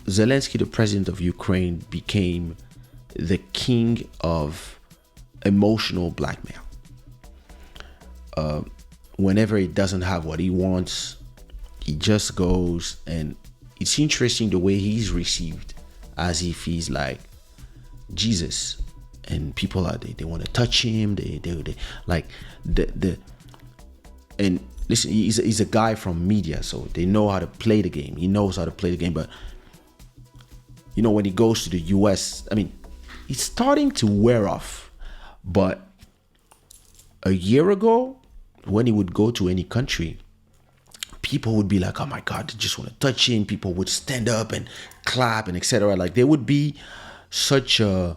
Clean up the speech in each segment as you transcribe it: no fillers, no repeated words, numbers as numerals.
Zelensky, the president of Ukraine, became the king of emotional blackmail. Whenever he doesn't have what he wants, he just goes, and it's interesting the way he's received, as if he's like Jesus, and people are they want to touch him. They like the and listen, he's a guy from media, so they know how to play the game. He knows how to play the game, but when he goes to the US, I mean, it's starting to wear off. But a year ago, when he would go to any country, people would be like, oh my God, they just want to touch him. People would stand up and clap and etc. Like there would be such a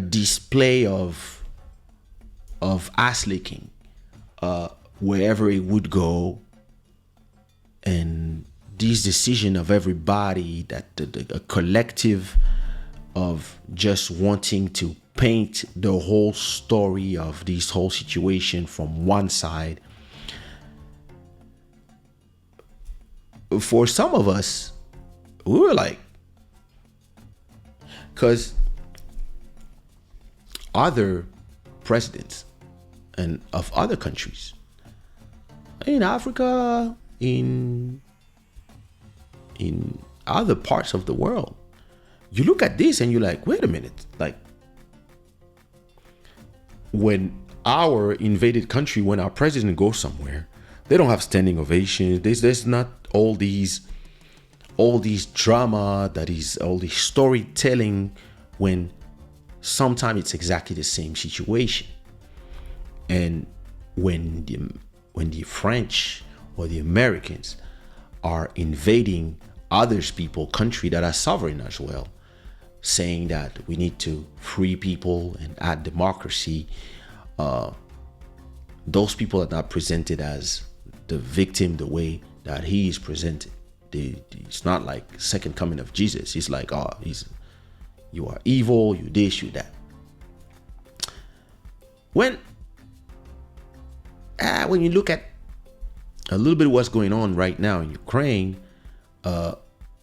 display of ass licking wherever it would go, and this decision of everybody, that a collective of just wanting to paint the whole story of this whole situation from one side. For some of us, we were like, because other presidents and of other countries in Africa, in other parts of the world, you look at this and you're like, wait a minute, like when our invaded country, when our president goes somewhere, they don't have standing ovations. There's not all these drama, that is all the storytelling, when sometimes it's exactly the same situation. And when the French or the Americans are invading others people country that are sovereign as well, saying that we need to free people and add democracy, those people are not presented as the victim the way that he is presented. It's not like second coming of Jesus. It's like, you are evil, you this, you that. When you look at a little bit of what's going on right now in Ukraine,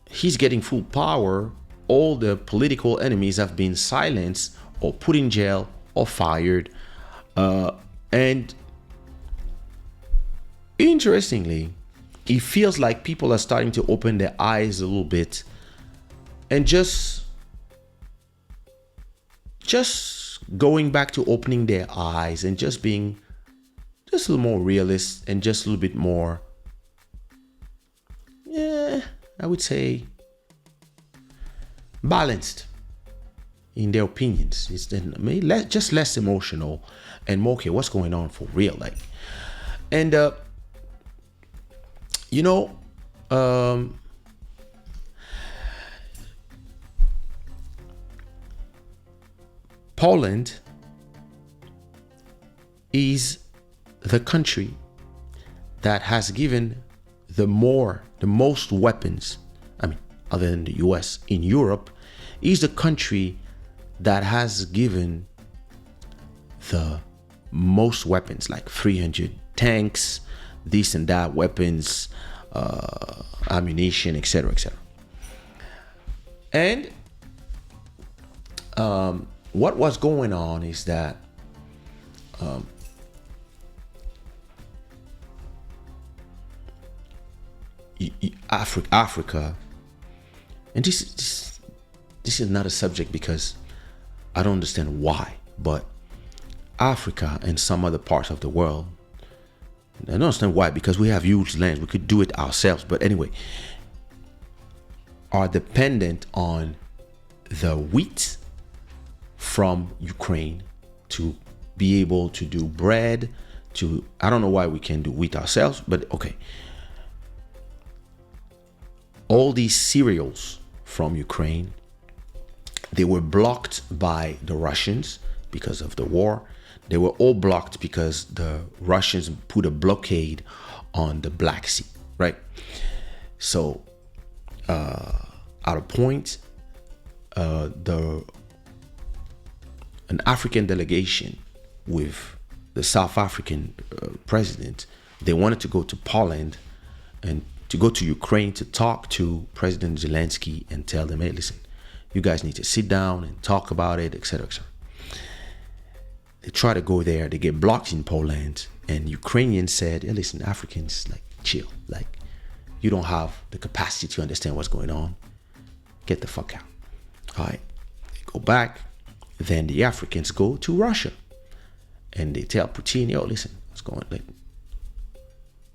he's getting full power. All the political enemies have been silenced or put in jail or fired. And interestingly, it feels like people are starting to open their eyes a little bit and just going back to opening their eyes and just being just a little more realist and just a little bit more, I would say, balanced in their opinions. It's just less emotional and more, okay, what's going on for real, like. And Poland is the country that has given the most weapons, I mean, other than the US, in Europe, is the country that has given the most weapons, like 300 tanks, this and that, weapons, ammunition, etc., etc. And what was going on is that Africa, and this is not a subject because I don't understand why, but Africa and some other parts of the world, I don't understand why, because we have huge lands, we could do it ourselves, but anyway, are dependent on the wheat from Ukraine to be able to do bread, I don't know why we can do wheat ourselves, but okay. All these cereals from Ukraine, they were blocked by the Russians because of the war. They were all blocked because the Russians put a blockade on the Black Sea, right? So, at a point, an African delegation with the South African president They wanted to go to Poland and to go to Ukraine to talk to President Zelensky and tell them, hey, listen, you guys need to sit down and talk about it, etc., etc. They try to go there, they get blocked in Poland, and Ukrainians said, hey, listen, Africans, like, chill. Like, you don't have the capacity to understand what's going on. Get the fuck out. All right. They go back. Then the Africans go to Russia. And they tell Putin, yo, listen, what's going on?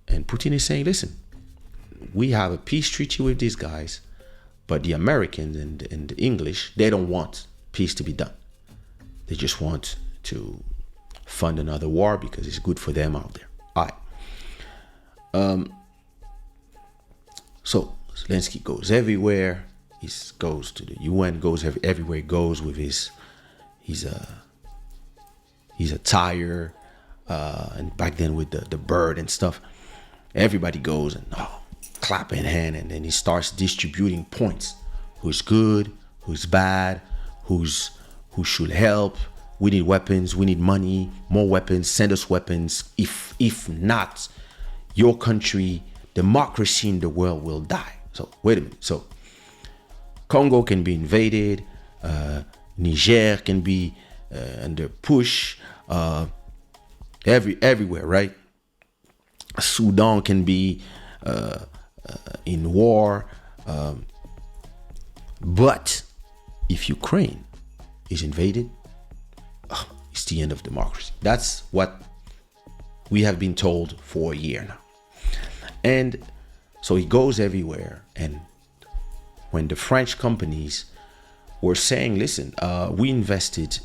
And Putin is saying, listen, we have a peace treaty with these guys, but the Americans and the English, they don't want peace to be done. They just want to fund another war because it's good for them out there. All right. So Zelensky goes everywhere. He goes to the UN, goes everywhere he goes with his attire, and back then with the bird and stuff. Everybody goes and clap in hand, and then he starts distributing points. Who's good, who's bad, who should help. We need weapons, we need money, more weapons, send us weapons. If not, your country, democracy in the world will die. So wait a minute. So Congo can be invaded, Niger can be under push, everywhere, right? Sudan can be in war, but if Ukraine is invaded, it's the end of democracy. That's what we have been told for a year now. And so he goes everywhere. And when the French companies were saying, listen, we invested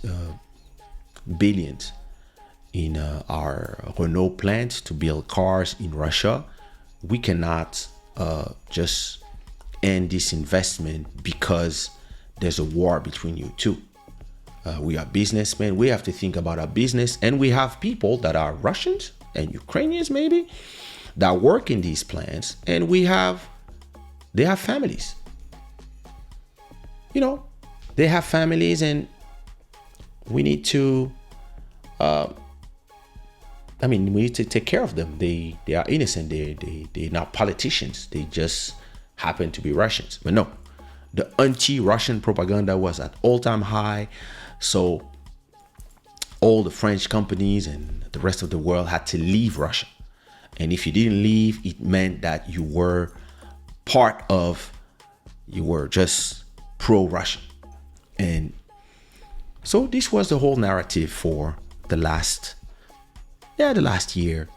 billions in our Renault plant to build cars in Russia, we cannot just end this investment because there's a war between you two. We are businessmen. We have to think about our business. And we have people that are Russians and Ukrainians maybe that work in these plants. And they have families. You know, they have families, and we need to, we need to take care of them. They are innocent. They're not politicians. They just happen to be Russians. But no, the anti-Russian propaganda was at all-time high. So all the French companies and the rest of the world had to leave Russia. And if you didn't leave, it meant that you were just pro-Russian. And so this was the whole narrative for the last year.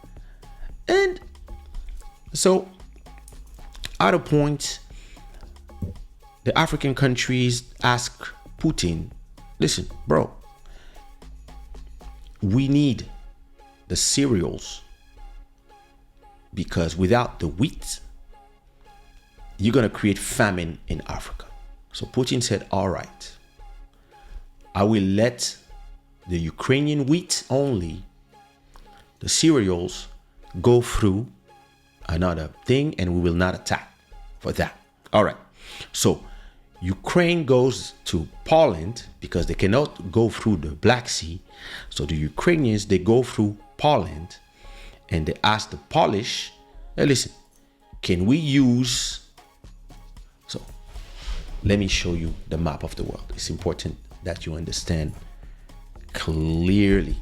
And so at a point, the African countries ask Putin, listen, bro, we need the cereals, because without the wheat, you're going to create famine in Africa. So Putin said, all right, I will let the Ukrainian wheat only, the cereals, go through another thing, and we will not attack for that. All right. So Ukraine goes to Poland because they cannot go through the Black Sea. So the Ukrainians, they go through Poland, and they ask the Polish, hey, listen, can we use... So let me show you the map of the world. It's important that you understand clearly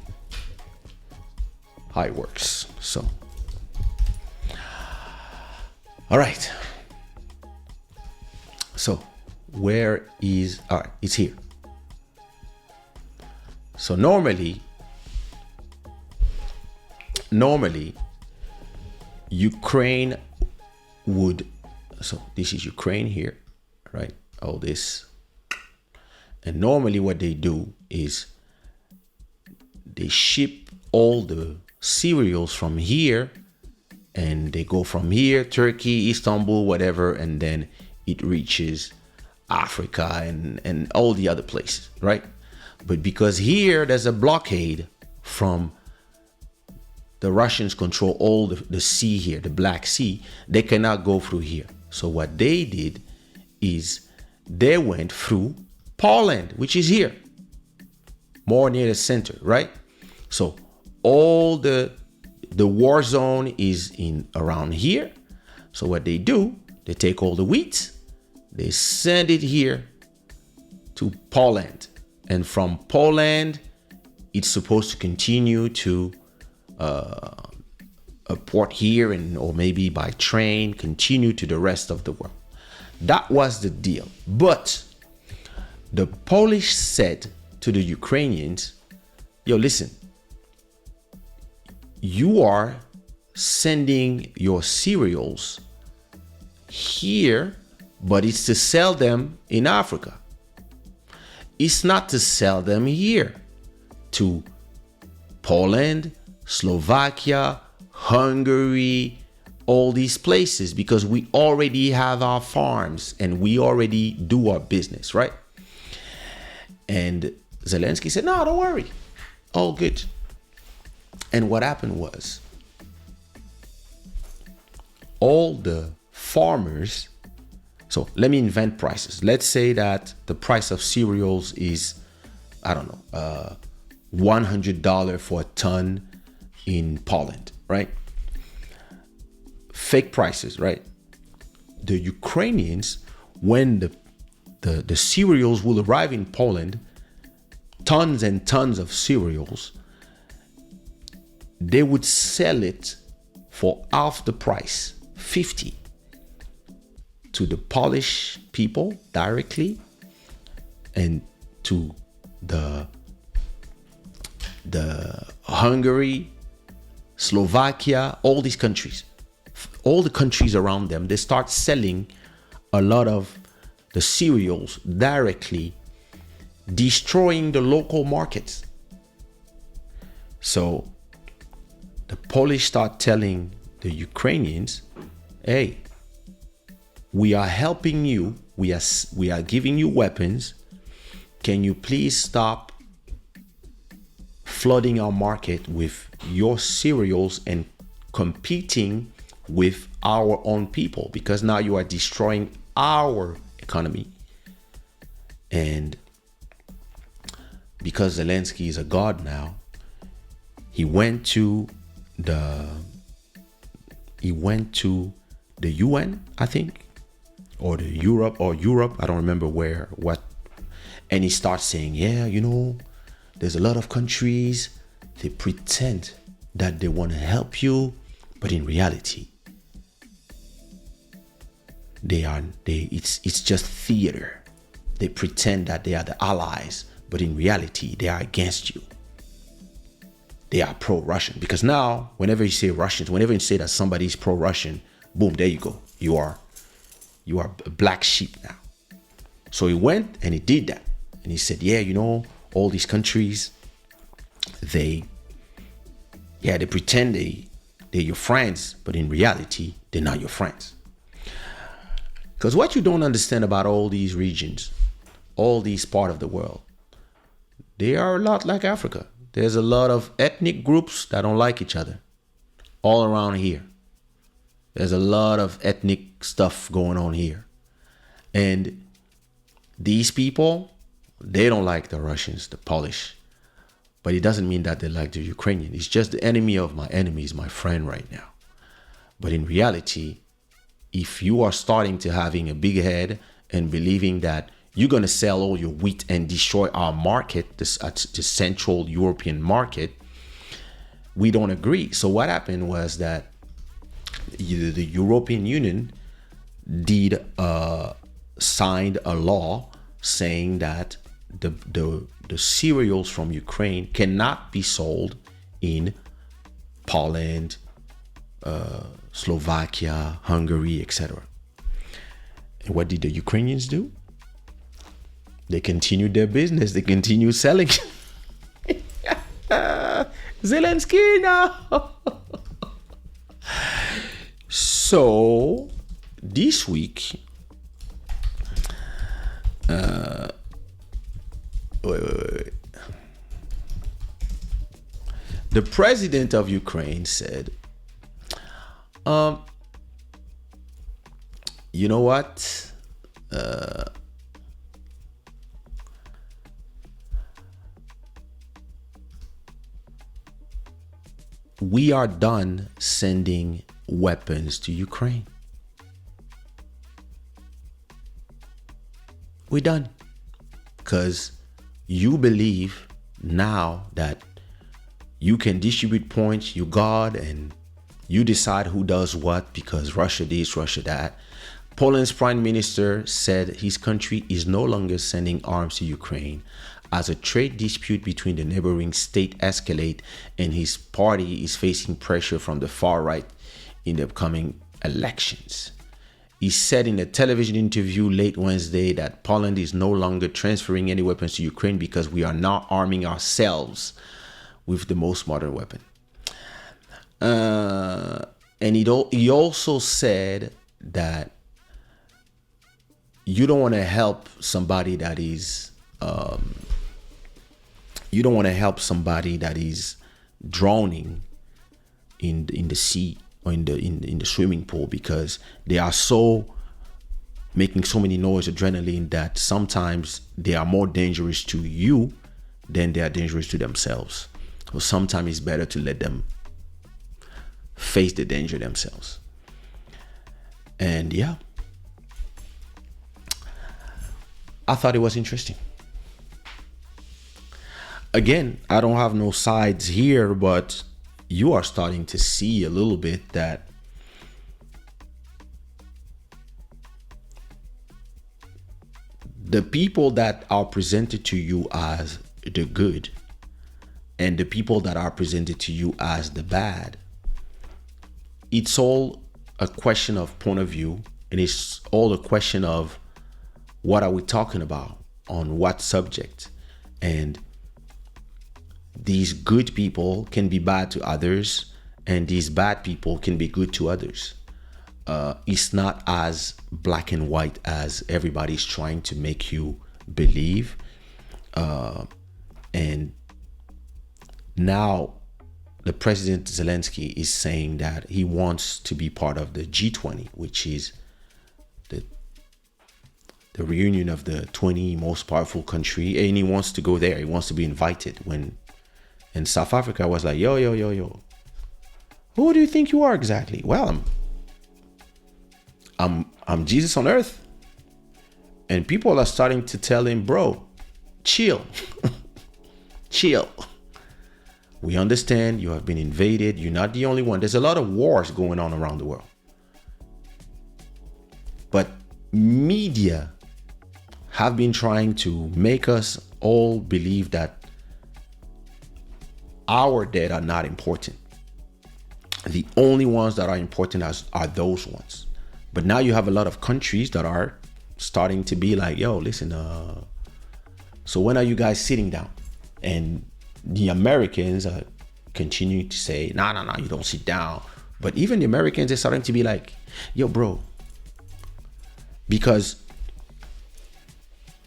how it works. So, all right. So where is, all right, it's here. So normally Ukraine would, so this is Ukraine here, right? All this. And normally what they do is they ship all the cereals from here, and they go from here, Turkey, Istanbul, whatever, and then it reaches Africa and all the other places, right? But because here there's a blockade from the Russians control all the sea here, the Black Sea, they cannot go through here. So what they did is they went through Poland, which is here, more near the center, right? So all the the war zone is in around here. So what they do, they take all the wheat, they send it here to Poland. And from Poland, it's supposed to continue to a port here, and or maybe by train, continue to the rest of the world. That was the deal. But the Polish said to the Ukrainians, yo, listen, you are sending your cereals here, but it's to sell them in Africa. It's not to sell them here to Poland, Slovakia, Hungary, all these places, because we already have our farms and we already do our business, right? And Zelensky said, no, don't worry. All good. And what happened was all the farmers, so let me invent prices. Let's say that the price of cereals is, I don't know, $100 for a ton in Poland, right? Fake prices, right? The Ukrainians, when the cereals will arrive in Poland, tons and tons of cereals, they would sell it for half the price, 50, to the Polish people directly, and to the Hungary, Slovakia, all these countries, all the countries around them, they start selling a lot of the cereals directly, destroying the local markets. So the Polish start telling the Ukrainians, hey, we are helping you. We are giving you weapons. Can you please stop flooding our market with your cereals and competing with our own people? Because now you are destroying our economy. And because Zelensky is a god now, he went to the UN, I think, or the Europe, I don't remember what. And he starts saying, yeah, you know, there's a lot of countries, they pretend that they want to help you, but in reality, it's just theater. They pretend that they are the allies, but in reality, they are against you. They are pro-Russian. Because now, whenever you say Russians, whenever you say that somebody is pro-Russian, boom, there you go. You are a black sheep now. So he went and he did that. And he said, yeah, you know, all these countries, they pretend they're your friends, but in reality, they're not your friends. Because what you don't understand about all these regions, all these parts of the world, they are a lot like Africa. There's a lot of ethnic groups that don't like each other all around here. There's a lot of ethnic stuff going on here. And these people, they don't like the Russians, the Polish. But it doesn't mean that they like the Ukrainian. It's just the enemy of my enemy is my friend right now. But in reality, if you are starting to having a big head and believing that you're going to sell all your wheat and destroy our market, the Central European market, we don't agree. So what happened was that the European Union signed a law saying that the cereals from Ukraine cannot be sold in Poland, Slovakia, Hungary, etc. And what did the Ukrainians do? They continued their business. They continued selling. Zelensky now. So this week, wait. The president of Ukraine said, you know what? We we are done sending weapons to Ukraine. We're done. Because you believe now that you can distribute points, you guard, and you decide who does what because Russia this, Russia that. Poland's prime minister said his country is no longer sending arms to Ukraine as a trade dispute between the neighboring state escalate and his party is facing pressure from the far right in the upcoming elections. He said in a television interview late Wednesday that Poland is no longer transferring any weapons to Ukraine because we are now arming ourselves with the most modern weapon. And he also said that you don't want to help somebody that is drowning in the sea or in the swimming pool because they are so making so many noise, adrenaline, that sometimes they are more dangerous to you than they are dangerous to themselves. So sometimes it's better to let them face the danger themselves. And yeah, I thought it was interesting. Again, I don't have no sides here, but you are starting to see a little bit that the people that are presented to you as the good and the people that are presented to you as the bad, it's all a question of point of view, and it's all a question of what are we talking about on what subject. And these good people can be bad to others, and these bad people can be good to others. It's not as black and white as everybody's trying to make you believe. And now the President Zelensky is saying that he wants to be part of the G20, which is the reunion of the 20 most powerful country, and he wants to go there. He wants to be invited. And South Africa was like, yo, who do you think you are exactly? Well, I'm Jesus on earth. And people are starting to tell him, bro, chill. Chill. We understand you have been invaded. You're not the only one. There's a lot of wars going on around the world. But media have been trying to make us all believe that our dead are not important. The only ones that are important are those ones. But now you have a lot of countries that are starting to be like, yo, listen, so when are you guys sitting down? And the Americans are continuing to say, no, you don't sit down. But even the Americans are starting to be like, yo, bro, because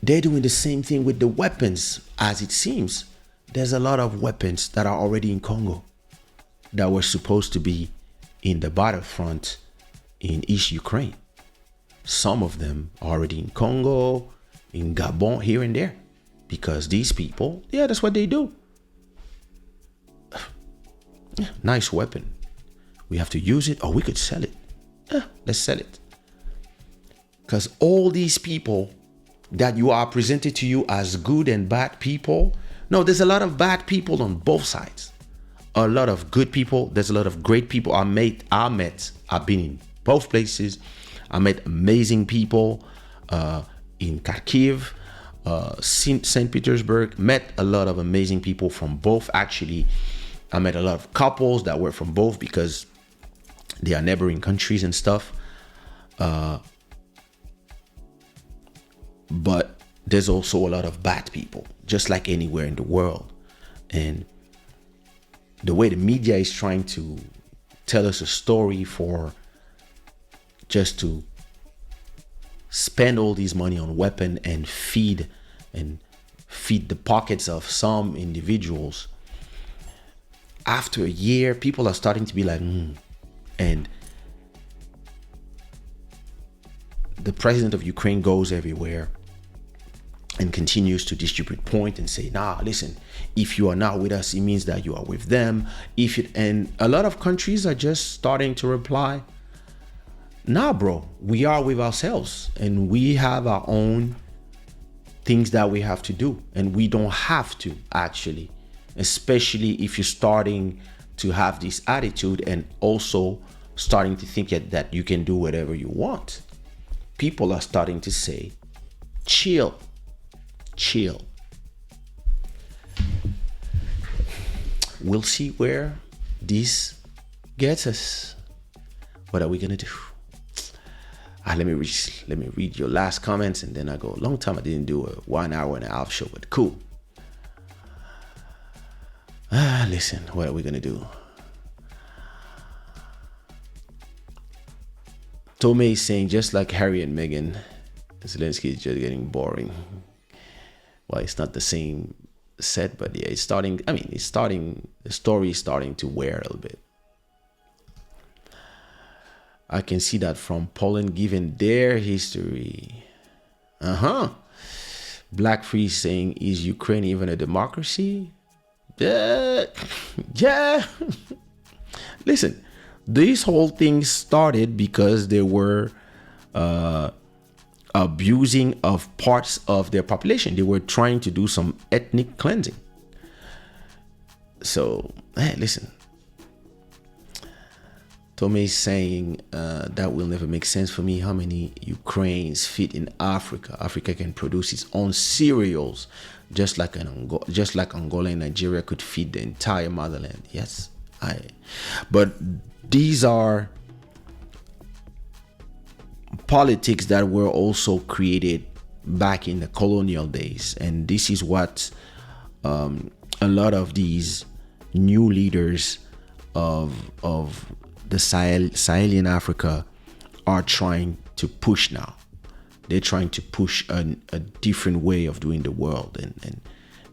they're doing the same thing with the weapons. As it seems, there's a lot of weapons that are already in Congo that were supposed to be in the battlefront in East Ukraine. Some of them are already in Congo, in Gabon, here and there, because these people, yeah, that's what they do. Nice weapon. We have to use it, or we could sell it. Let's sell it. Because all these people that you are presented to you as good and bad people, no, there's a lot of bad people on both sides. A lot of good people. There's a lot of great people. I've been in both places. I met amazing people in Kharkiv, St. Petersburg. Met a lot of amazing people from both. Actually, I met a lot of couples that were from both because they are neighboring countries and stuff. But there's also a lot of bad people, just like anywhere in the world. And the way the media is trying to tell us a story for just to spend all this money on weapon and feed the pockets of some individuals. After a year, people are starting to be like, and the president of Ukraine goes everywhere. and continues to distribute point and say, nah, listen, if you are not with us, it means that you are with them. And a lot of countries are just starting to reply, nah, bro, we are with ourselves and we have our own things that we have to do, and we don't have to, actually, especially if you're starting to have this attitude and also starting to think that you can do whatever you want. People are starting to say, chill. We'll see where this gets us. What are we gonna do? Let me read your last comments, and then I go. Long time I didn't do a 1 hour and a half show, but cool. Listen, what are we gonna do? Tomei is saying, just like Harry and Meghan, Zelensky is just getting boring. Well, it's not the same set, but yeah, the story is starting to wear a little bit. I can see that from Poland, given their history. Black Free saying, is Ukraine even a democracy? Yeah. Listen, this whole thing started because they were abusing of parts of their population. They were trying to do some ethnic cleansing. So, hey, listen. Tomei is saying that will never make sense for me. How many Ukrainians fit in Africa? Africa can produce its own cereals, just like Angola and Nigeria could feed the entire motherland. Yes, but these are politics that were also created back in the colonial days, and this is what a lot of these new leaders of the Sahelian Africa are trying to push now. They're trying to push a different way of doing the world, and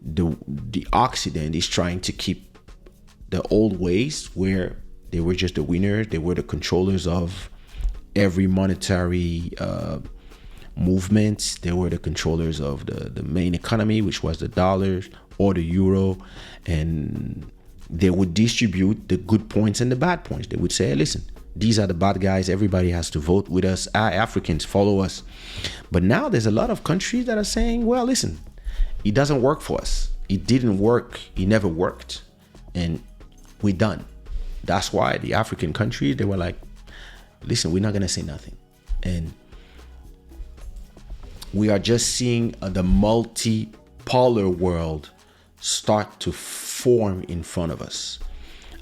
the Occident is trying to keep the old ways where they were just the winners. They were the controllers of every monetary movement. They were the controllers of the main economy, which was the dollar or the euro, and they would distribute the good points and the bad points. They would say, hey, listen, these are the bad guys. Everybody has to vote with us. Africans, follow us. But now there's a lot of countries that are saying, well, listen, it doesn't work for us. It didn't work. It never worked. And we're done. That's why the African countries, they were like, listen, we're not going to say nothing. And we are just seeing the multipolar world start to form in front of us.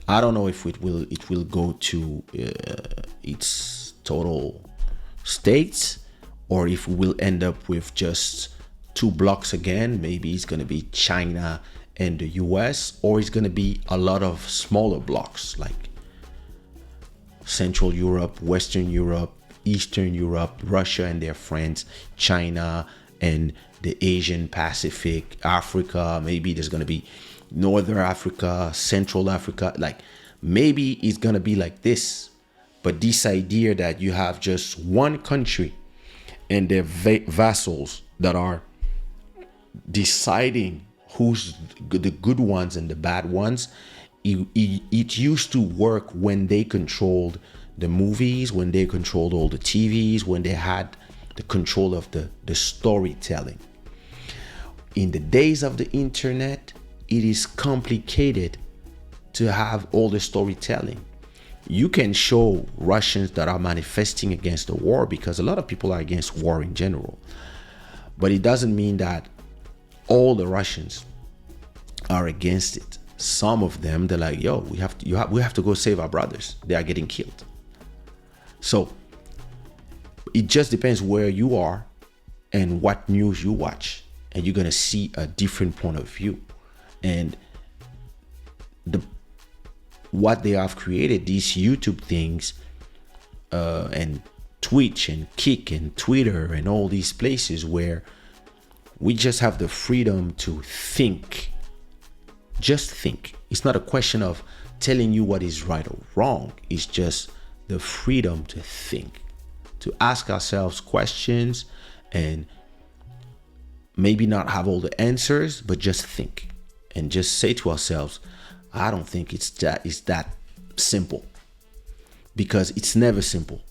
I don't know if it will go to its total states, or if we will end up with just two blocks again. Maybe it's going to be China and the US, or it's going to be a lot of smaller blocks like Central Europe, Western Europe, Eastern Europe, Russia and their friends, China and the Asian Pacific, Africa. Maybe there's going to be Northern Africa, Central Africa. Like, maybe it's going to be like this. But this idea that you have just one country and their vassals that are deciding who's the good ones and the bad ones, it used to work when they controlled the movies, when they controlled all the TVs, when they had the control of the storytelling. In the days of the internet, it is complicated to have all the storytelling. You can show Russians that are manifesting against the war, because a lot of people are against war in general. But it doesn't mean that all the Russians are against it. Some of them, they're like, yo, we have to go save our brothers. They are getting killed. So it just depends where you are and what news you watch, and you're gonna see a different point of view. And what they have created, these YouTube things, and Twitch and Kick and Twitter and all these places where we just have the freedom to think. Just think. It's not a question of telling you what is right or wrong. It's just the freedom to think, to ask ourselves questions and maybe not have all the answers, but just think and just say to ourselves, I don't think it's that simple, because it's never simple.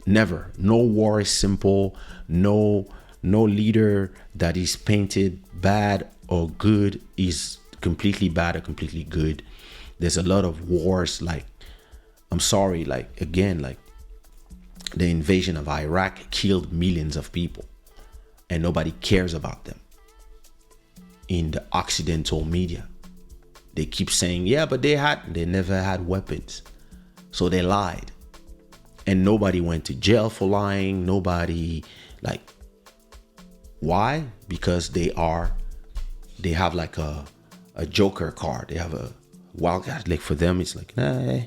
Never. No war is simple. No leader that is painted bad or good is completely bad or completely good. There's a lot of wars, like, I'm sorry, like, again, like the invasion of Iraq killed millions of people and nobody cares about them. In the Occidental media, they keep saying, yeah, but they never had weapons. So they lied. And nobody went to jail for lying. Nobody, like, why? Because they have like a joker card. They have a wild card. Like, for them, it's like, nah.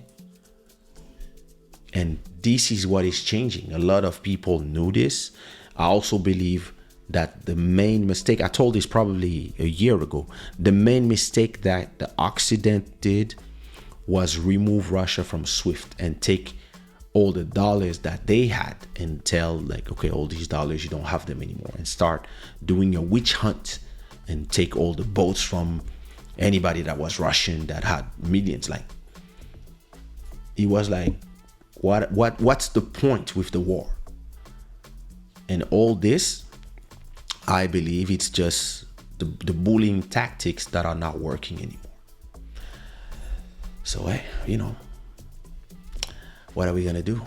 And this is what is changing. A lot of people knew this. I also believe that the main mistake, I told this probably a year ago, the main mistake that the Occident did was remove Russia from SWIFT and take all the dollars that they had and tell, like, okay, all these dollars, you don't have them anymore, and start doing a witch hunt and take all the boats from anybody that was Russian that had millions. Like, it was like, what's the point with the war? And all this, I believe it's just the bullying tactics that are not working anymore. So, hey, what are we gonna do?